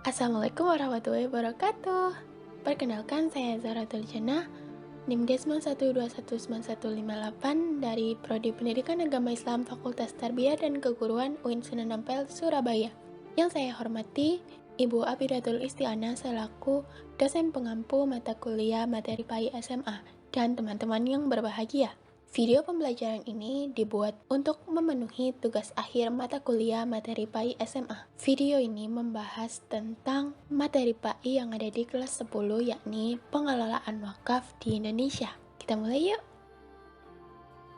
Assalamualaikum warahmatullahi wabarakatuh. Perkenalkan, saya Zahratul Jannah, NIM Desmond 1219158 dari Prodi Pendidikan Agama Islam Fakultas Tarbiyah dan Keguruan UIN Sunan Ampel, Surabaya. Yang saya hormati, Ibu Abidatul Istiana selaku dosen pengampu mata kuliah materi PAI SMA dan teman-teman yang berbahagia. Video pembelajaran ini dibuat untuk memenuhi tugas akhir mata kuliah materi PAI SMA. Video ini membahas tentang materi PAI yang ada di kelas 10, yakni pengelolaan wakaf di Indonesia. Kita mulai yuk.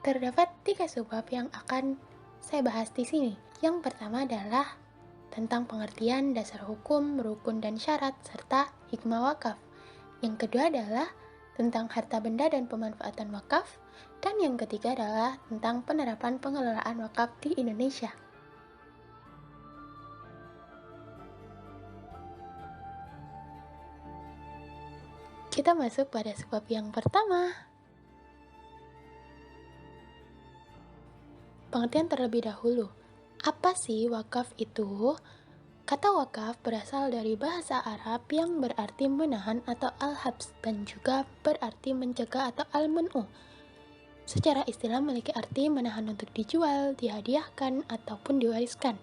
Terdapat 3 subbab yang akan saya bahas di sini. Yang pertama adalah tentang pengertian dasar hukum, rukun dan syarat, serta hikmah wakaf. Yang kedua adalah tentang harta benda dan pemanfaatan wakaf, dan yang ketiga adalah tentang penerapan pengelolaan wakaf di Indonesia. Kita masuk pada sebab yang pertama. Pengertian terlebih dahulu. Apa sih wakaf itu? Kata wakaf berasal dari bahasa Arab yang berarti menahan atau al-habs dan juga berarti menjaga atau al-mun'u. Secara istilah memiliki arti menahan untuk dijual, dihadiahkan, ataupun diwariskan.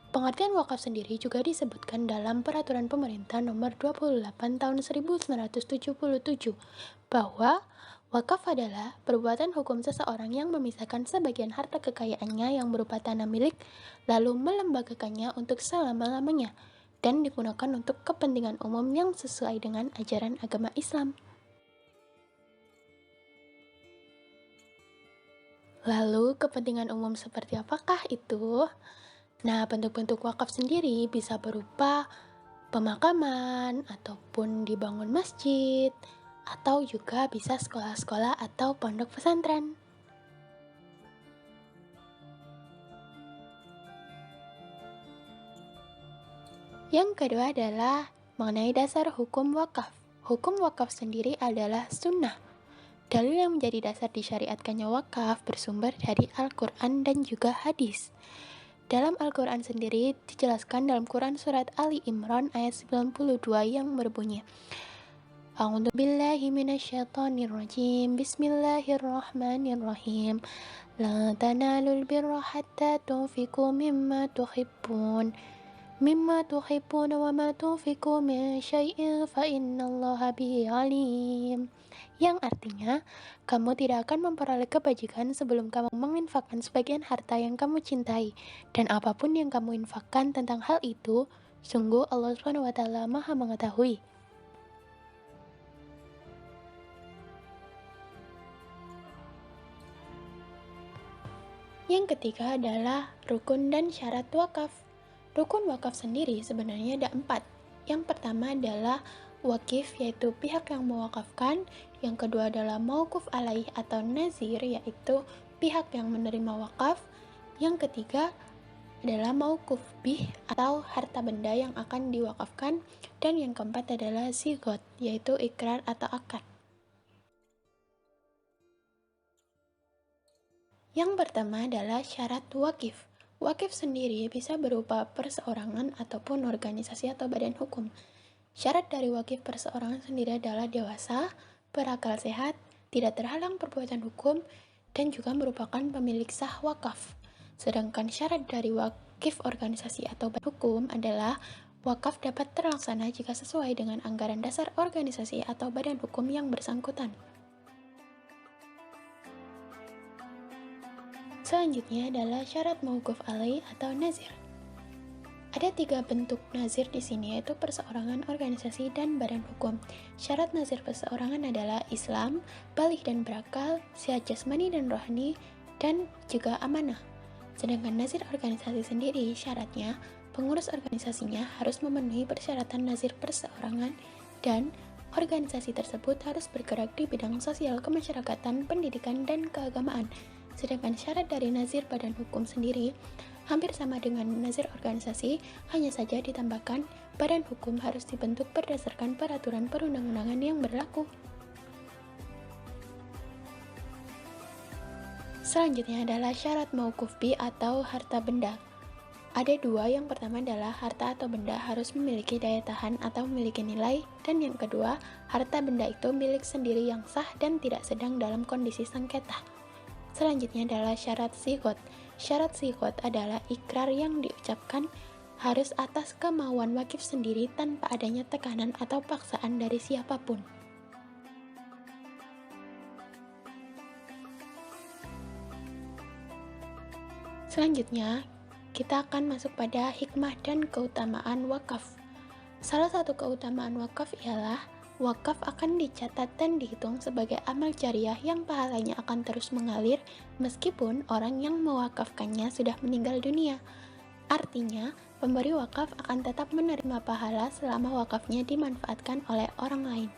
Pengertian wakaf sendiri juga disebutkan dalam Peraturan Pemerintah Nomor 28 Tahun 1977 bahwa wakaf adalah perbuatan hukum seseorang yang memisahkan sebagian harta kekayaannya yang berupa tanah milik, lalu melembagakannya untuk selama-lamanya, dan digunakan untuk kepentingan umum yang sesuai dengan ajaran agama Islam. Lalu, kepentingan umum seperti apakah itu? Nah, bentuk-bentuk wakaf sendiri bisa berupa pemakaman, ataupun dibangun masjid, atau juga bisa sekolah-sekolah atau pondok pesantren. Yang kedua adalah mengenai dasar hukum wakaf. Hukum wakaf sendiri adalah sunnah. Dalil yang menjadi dasar disyariatkannya wakaf bersumber dari Al-Quran dan juga hadis. Dalam Al-Quran sendiri dijelaskan dalam Quran Surat Ali Imran ayat 92 yang berbunyi, A'udzu billahi minasyaitonir rajim. Bismillahirrahmanirrahim. La tanalul birra hatta tunfiqu mimma tuhibbun. Mimma tuhibbuna wa ma tunfiqu min syai'in fa innallaha bihi alim. Yang artinya, kamu tidak akan memperoleh kebajikan sebelum kamu menginfakkan sebagian harta yang kamu cintai. Dan apapun yang kamu infakkan tentang hal itu, sungguh Allah SWT Maha mengetahui. Yang ketiga adalah rukun dan syarat wakaf. Rukun wakaf sendiri sebenarnya ada 4. Yang pertama adalah wakif, yaitu pihak yang mewakafkan. Yang kedua adalah mauquf alaih atau nazir, yaitu pihak yang menerima wakaf. Yang ketiga adalah mauquf bih atau harta benda yang akan diwakafkan. Dan yang keempat adalah sigot, yaitu ikrar atau akad. Yang pertama adalah syarat wakif. Wakif sendiri bisa berupa perseorangan ataupun organisasi atau badan hukum. Syarat dari wakif perseorangan sendiri adalah dewasa, berakal sehat, tidak terhalang perbuatan hukum, dan juga merupakan pemilik sah wakaf. Sedangkan syarat dari wakif organisasi atau badan hukum adalah wakaf dapat terlaksana jika sesuai dengan anggaran dasar organisasi atau badan hukum yang bersangkutan. Selanjutnya adalah syarat mauquf alaih atau nazir. Ada 3 bentuk nazir di sini, yaitu perseorangan, organisasi, dan badan hukum. Syarat nazir perseorangan adalah Islam, baligh dan berakal, sehat jasmani dan rohani, dan juga amanah. Sedangkan nazir organisasi sendiri, syaratnya pengurus organisasinya harus memenuhi persyaratan nazir perseorangan dan organisasi tersebut harus bergerak di bidang sosial, kemasyarakatan, pendidikan, dan keagamaan. Sedangkan syarat dari nazir badan hukum sendiri hampir sama dengan nazir organisasi, hanya saja ditambahkan badan hukum harus dibentuk berdasarkan peraturan perundang-undangan yang berlaku. Selanjutnya adalah syarat mauquf bih atau harta benda. Ada dua, yang pertama adalah harta atau benda harus memiliki daya tahan atau memiliki nilai, dan yang kedua, harta benda itu milik sendiri yang sah dan tidak sedang dalam kondisi sengketa. Selanjutnya adalah syarat sigot. Syarat sigot adalah ikrar yang diucapkan harus atas kemauan wakif sendiri tanpa adanya tekanan atau paksaan dari siapapun. Selanjutnya, kita akan masuk pada hikmah dan keutamaan wakaf. Salah satu keutamaan wakaf ialah wakaf akan dicatat dan dihitung sebagai amal jariah yang pahalanya akan terus mengalir meskipun orang yang mewakafkannya sudah meninggal dunia. Artinya, pemberi wakaf akan tetap menerima pahala selama wakafnya dimanfaatkan oleh orang lain.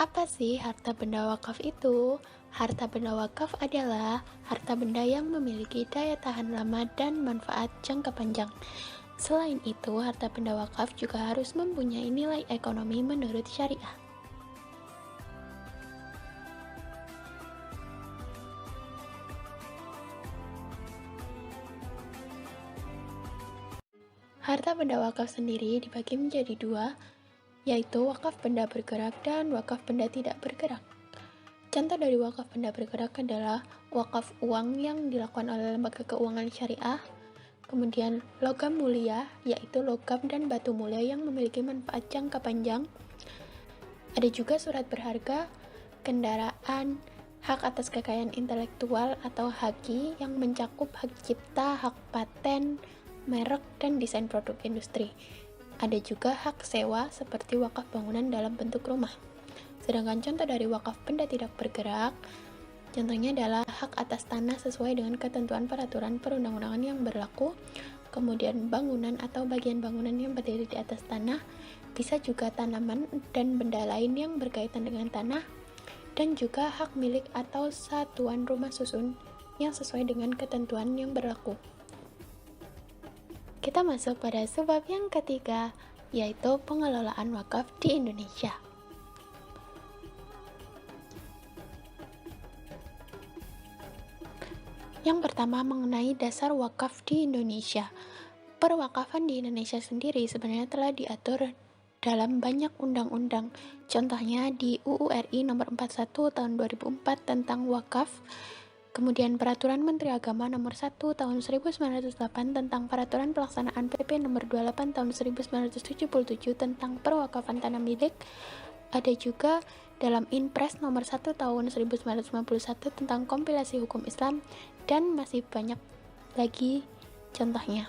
Apa sih harta benda wakaf itu? Harta benda wakaf adalah harta benda yang memiliki daya tahan lama dan manfaat jangka panjang. Selain itu, harta benda wakaf juga harus mempunyai nilai ekonomi menurut syariah. Harta benda wakaf sendiri dibagi menjadi dua, yaitu wakaf benda bergerak dan wakaf benda tidak bergerak. Contoh dari wakaf benda bergerak adalah wakaf uang yang dilakukan oleh lembaga keuangan syariah, kemudian logam mulia, yaitu logam dan batu mulia yang memiliki manfaat jangka panjang. Ada juga surat berharga, kendaraan, hak atas kekayaan intelektual atau HAKI yang mencakup hak cipta, hak paten, merek, dan desain produk industri. Ada juga hak sewa seperti wakaf bangunan dalam bentuk rumah. Sedangkan contoh dari wakaf benda tidak bergerak, contohnya adalah hak atas tanah sesuai dengan ketentuan peraturan perundang-undangan yang berlaku, kemudian bangunan atau bagian bangunan yang berdiri di atas tanah, bisa juga tanaman dan benda lain yang berkaitan dengan tanah, dan juga hak milik atau satuan rumah susun yang sesuai dengan ketentuan yang berlaku. Kita masuk pada sebab yang ketiga, yaitu pengelolaan wakaf di Indonesia. Yang pertama, mengenai dasar wakaf di Indonesia. Perwakafan di Indonesia sendiri sebenarnya telah diatur dalam banyak undang-undang. Contohnya di UU RI nomor 41 tahun 2004 tentang wakaf, kemudian Peraturan Menteri Agama nomor 1 tahun 1908 tentang Peraturan Pelaksanaan PP nomor 28 tahun 1977 tentang perwakafan tanah milik. Ada juga dalam Inpres nomor 1 tahun 1991 tentang kompilasi hukum Islam, dan masih banyak lagi contohnya.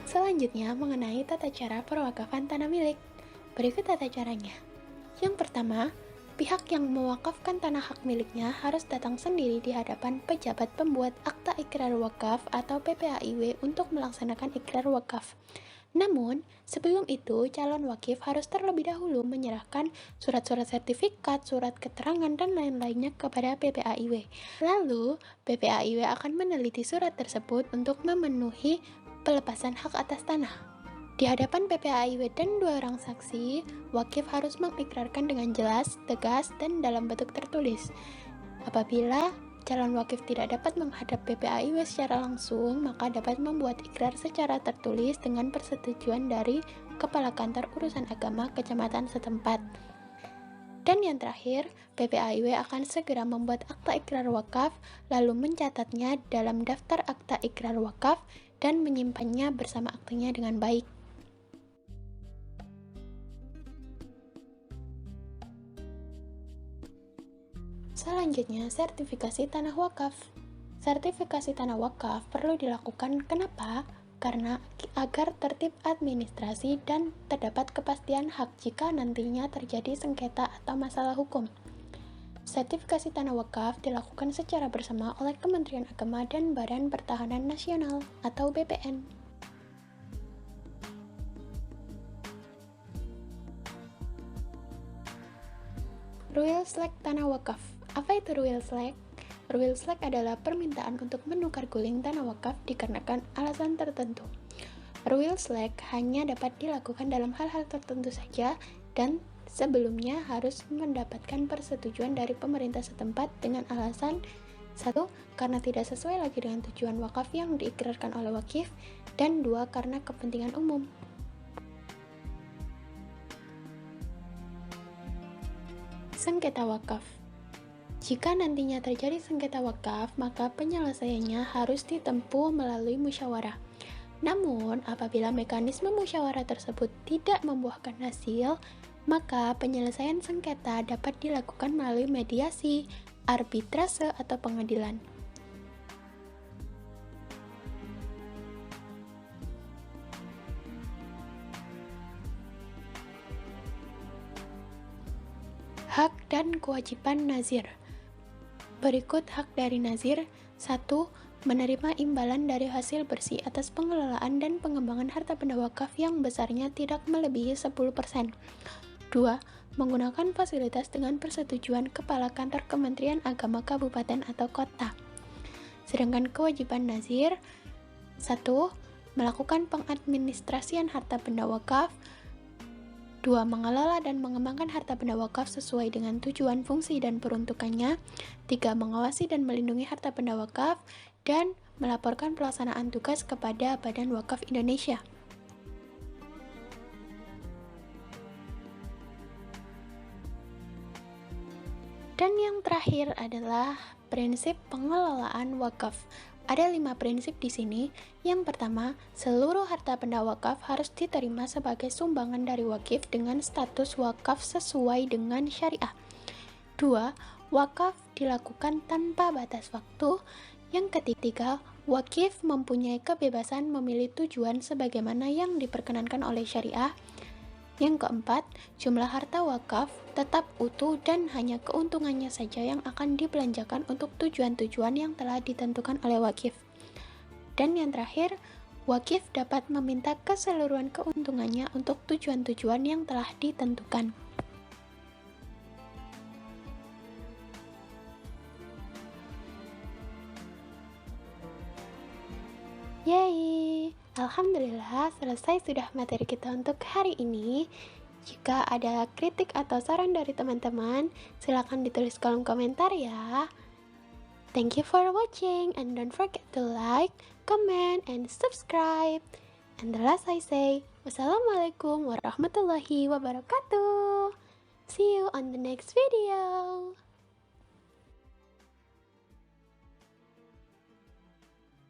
Selanjutnya, mengenai tata cara perwakafan tanah milik. Berikut tata caranya. Yang pertama, pihak yang mewakafkan tanah hak miliknya harus datang sendiri di hadapan pejabat pembuat akta ikrar wakaf atau PPAIW untuk melaksanakan ikrar wakaf. Namun, sebelum itu, calon wakif harus terlebih dahulu menyerahkan surat-surat sertifikat, surat keterangan, dan lain-lainnya kepada PPAIW. Lalu, PPAIW akan meneliti surat tersebut untuk memenuhi pelepasan hak atas tanah. Di hadapan PPAIW dan dua orang saksi, wakif harus mengikrarkan dengan jelas, tegas, dan dalam bentuk tertulis. Apabila calon wakif tidak dapat menghadap PPAIW secara langsung, maka dapat membuat ikrar secara tertulis dengan persetujuan dari Kepala Kantor Urusan Agama Kecamatan setempat. Dan yang terakhir, PPAIW akan segera membuat akta ikrar wakaf, lalu mencatatnya dalam daftar akta ikrar wakaf, dan menyimpannya bersama aktenya dengan baik. Selanjutnya, sertifikasi tanah wakaf. Sertifikasi tanah wakaf perlu dilakukan kenapa? Karena agar tertib administrasi dan terdapat kepastian hak jika nantinya terjadi sengketa atau masalah hukum. Sertifikasi tanah wakaf dilakukan secara bersama oleh Kementerian Agama dan Badan Pertahanan Nasional atau BPN. Ruil Select Tanah Wakaf. Apa itu Ruil Select? Ruil selek adalah permintaan untuk menukar guling tanah wakaf dikarenakan alasan tertentu. Ruil selek hanya dapat dilakukan dalam hal-hal tertentu saja dan sebelumnya harus mendapatkan persetujuan dari pemerintah setempat dengan alasan 1. Karena tidak sesuai lagi dengan tujuan wakaf yang diikrarkan oleh wakif, dan 2. Karena kepentingan umum. Sengketa wakaf. Jika nantinya terjadi sengketa wakaf, maka penyelesaiannya harus ditempuh melalui musyawarah. Namun, apabila mekanisme musyawarah tersebut tidak membuahkan hasil, maka penyelesaian sengketa dapat dilakukan melalui mediasi, arbitrase, atau pengadilan. Hak dan kewajiban nazir. Berikut hak dari nazir. 1. Menerima imbalan dari hasil bersih atas pengelolaan dan pengembangan harta benda wakaf yang besarnya tidak melebihi 10%. 2. Menggunakan fasilitas dengan persetujuan Kepala Kantor Kementerian Agama Kabupaten atau Kota. Sedangkan kewajiban nazir 1. Melakukan pengadministrasian harta benda wakaf. 2. Mengelola dan mengembangkan harta benda wakaf sesuai dengan tujuan, fungsi, dan peruntukannya. 3. Mengawasi dan melindungi harta benda wakaf. Dan melaporkan pelaksanaan tugas kepada Badan Wakaf Indonesia. Dan yang terakhir adalah prinsip pengelolaan wakaf. Ada 5 prinsip di sini. Yang pertama, seluruh harta benda wakaf harus diterima sebagai sumbangan dari wakif dengan status wakaf sesuai dengan syariah. 2. Wakaf dilakukan tanpa batas waktu. Yang ketiga, wakif mempunyai kebebasan memilih tujuan sebagaimana yang diperkenankan oleh syariah. Yang keempat, jumlah harta wakaf tetap utuh dan hanya keuntungannya saja yang akan dibelanjakan untuk tujuan-tujuan yang telah ditentukan oleh wakif. Dan yang terakhir, wakif dapat meminta keseluruhan keuntungannya untuk tujuan-tujuan yang telah ditentukan. Yeay, alhamdulillah selesai sudah materi kita untuk hari ini. Jika ada kritik atau saran dari teman-teman, silakan ditulis kolom komentar ya. Thank you for watching and don't forget to like, comment, and subscribe. And the last I say, wassalamualaikum warahmatullahi wabarakatuh. See you on the next video.